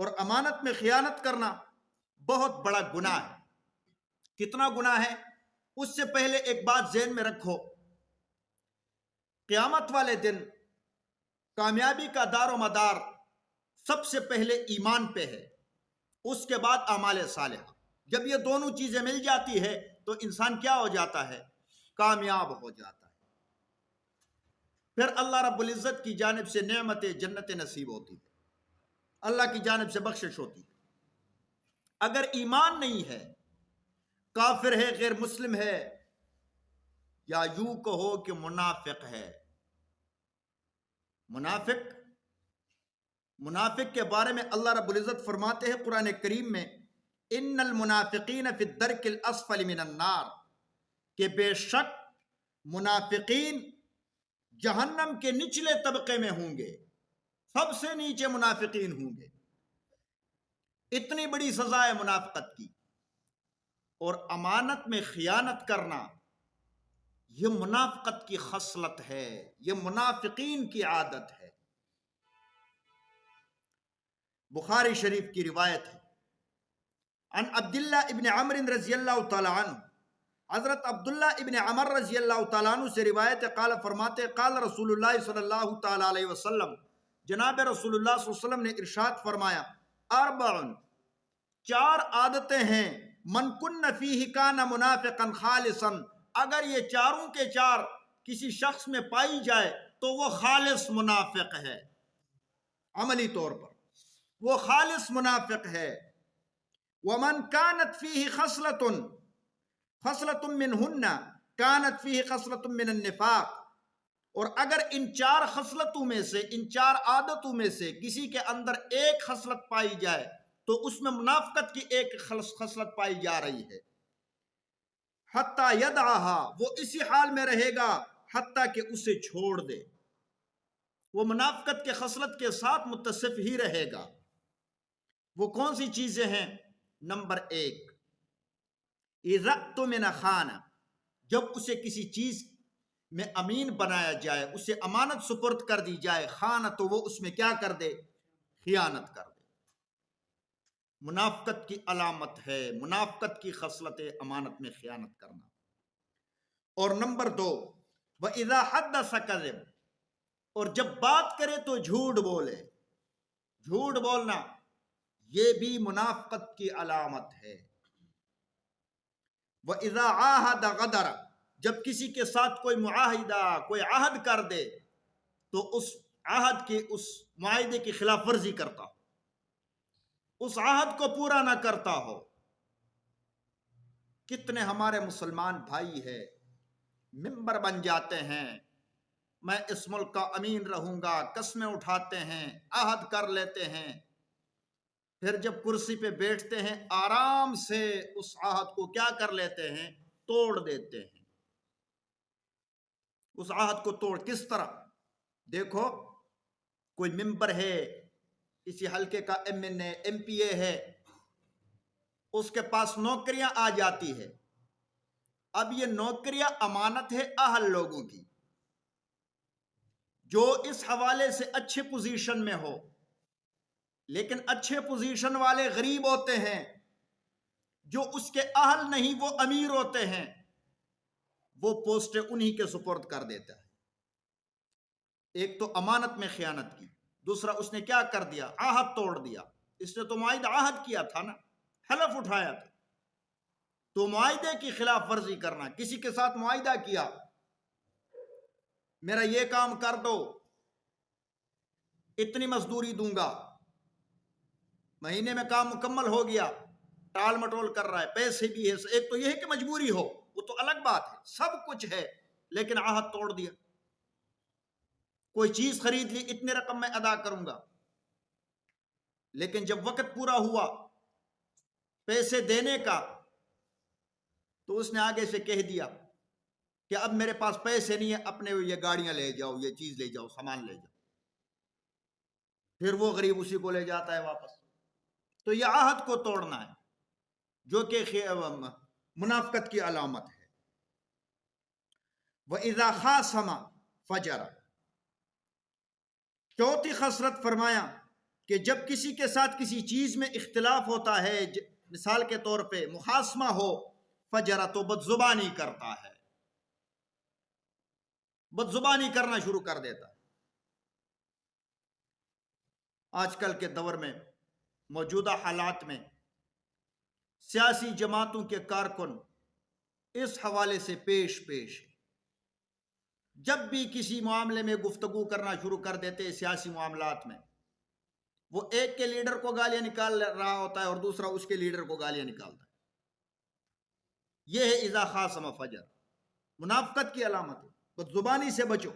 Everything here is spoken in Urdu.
اور امانت میں خیانت کرنا بہت بڑا گناہ ہے۔ کتنا گناہ ہے؟ اس سے پہلے ایک بات ذہن میں رکھو، قیامت والے دن کامیابی کا دار و مدار سب سے پہلے ایمان پہ ہے، اس کے بعد اعمال صالحہ۔ جب یہ دونوں چیزیں مل جاتی ہے تو انسان کیا ہو جاتا ہے؟ کامیاب ہو جاتا ہے۔ پھر اللہ رب العزت کی جانب سے نعمت جنت نصیب ہوتی ہے، اللہ کی جانب سے بخشش ہوتی ہے۔ اگر ایمان نہیں ہے، کافر ہے، غیر مسلم ہے، یا یوں کہو کہ منافق ہے۔ منافق کے بارے میں اللہ رب العزت فرماتے ہیں قرآن کریم میں، ان المنافقین فی الدرک الاسفل من النار، کہ بے شک منافقین جہنم کے نچلے طبقے میں ہوں گے، سب سے نیچے منافقین ہوں گے۔ اتنی بڑی سزا ہے منافقت کی۔ اور امانت میں خیانت کرنا یہ منافقت کی خصلت ہے، یہ منافقین کی عادت ہے۔ بخاری شریف کی روایت ہے، عن عبداللہ ابن عمر رضی اللہ تعالی عنہ، حضرت عبداللہ ابن عمر رضی اللہ تعالیٰ عنہ سے روایت ہے، قال فرماتے، قال رسول اللہ صلی اللہ تعالیٰ علیہ وسلم، جناب رسول اللہ صلی اللہ علیہ وسلم نے ارشاد فرمایا، اربع، چار عادتیں ہیں، من کن فیہ کان منافقا خالصا، اگر یہ چاروں کے چار کسی شخص میں پائی جائے تو وہ خالص منافق ہے، عملی طور پر وہ خالص منافق ہے۔ ومن كانت فيه خصلة منهن كانت فيه خصلة من النفاق، اور اگر ان چار خصلتوں میں سے، ان چار عادتوں میں سے کسی کے اندر ایک خصلت پائی جائے تو اس میں منافقت کی ایک خصلت پائی جا رہی ہے۔ حتیٰ یدعها، وہ اسی حال میں رہے گا حتیٰ کہ اسے چھوڑ دے، وہ منافقت کے خصلت کے ساتھ متصف ہی رہے گا۔ وہ کون سی چیزیں ہیں؟ نمبر ایک، اذا اؤتمن خان، جب اسے کسی چیز میں امین بنایا جائے، اسے امانت سپرد کر دی جائے، خان تو وہ اس میں کیا کر دے؟ خیانت کر دے۔ منافقت کی علامت ہے، منافقت کی خصلت ہے امانت میں خیانت کرنا۔ اور نمبر دو، وَإِذَا حَدَّثَ كَذِبَ، اور جب بات کرے تو جھوٹ بولے۔ جھوٹ بولنا یہ بھی منافقت کی علامت ہے۔ وَإِذَا عَاهَدَ غَدَرَ، جب کسی کے ساتھ کوئی معاہدہ، کوئی عہد کر دے تو اس عہد کی، اس معاہدے کی خلاف ورزی کرتا ہو، اس عہد کو پورا نہ کرتا ہو۔ کتنے ہمارے مسلمان بھائی ہیں ممبر بن جاتے ہیں، میں اس ملک کا امین رہوں گا، قسمیں اٹھاتے ہیں، عہد کر لیتے ہیں، پھر جب کرسی پہ بیٹھتے ہیں آرام سے اس عہد کو کیا کر لیتے ہیں؟ توڑ دیتے ہیں۔ اس عہد کو توڑ، کس طرح؟ دیکھو، کوئی ممبر ہے، کسی حلقے کا ایم این اے، ایم پی اے ہے، اس کے پاس نوکریاں آ جاتی ہے۔ اب یہ نوکریاں امانت ہے اہل لوگوں کی، جو اس حوالے سے اچھے پوزیشن میں ہو، لیکن اچھے پوزیشن والے غریب ہوتے ہیں، جو اس کے اہل نہیں وہ امیر ہوتے ہیں، وہ پوسٹیں انہی کے سپرد کر دیتا ہے۔ ایک تو امانت میں خیانت کی، دوسرا اس نے کیا کر دیا؟ عہد توڑ دیا۔ اس نے تو معاہدہ عہد کیا تھا نا، حلف اٹھایا تھا، تو معاہدے کی خلاف ورزی کرنا۔ کسی کے ساتھ معاہدہ کیا، میرا یہ کام کر دو، اتنی مزدوری دوں گا، مہینے میں کام مکمل ہو گیا، ٹال مٹول کر رہا ہے، پیسے بھی ہے، ایک تو یہ ہے کہ مجبوری ہو، وہ تو الگ بات ہے، سب کچھ ہے، لیکن عہد توڑ دیا۔ کوئی چیز خرید لی، اتنے رقم میں ادا کروں گا، لیکن جب وقت پورا ہوا پیسے دینے کا تو اس نے آگے سے کہہ دیا کہ اب میرے پاس پیسے نہیں ہیں، اپنے یہ گاڑیاں لے جاؤ، یہ چیز لے جاؤ، سامان لے جاؤ۔ پھر وہ غریب اسی کو لے جاتا ہے واپس۔ تو یہ عہد کو توڑنا ہے، جو کہ منافقت کی علامت ہے۔ وَإِذَا خَاصَمَ فَجَرَ، چوتھی خصلت فرمایا کہ جب کسی کے ساتھ کسی چیز میں اختلاف ہوتا ہے، مثال کے طور پہ مخاصمہ ہو، فجر تو بد زبانی کرتا ہے، بد زبانی کرنا شروع کر دیتا ہے۔ آج کل کے دور میں، موجودہ حالات میں، سیاسی جماعتوں کے کارکن اس حوالے سے پیش جب بھی کسی معاملے میں گفتگو کرنا شروع کر دیتے ہیں، سیاسی معاملات میں، وہ ایک کے لیڈر کو گالیاں نکال رہا ہوتا ہے اور دوسرا اس کے لیڈر کو گالیاں نکالتا ہے۔ یہ ہے اذا خاصم فجر، منافقت کی علامت ہے۔ بد زبانی سے بچو۔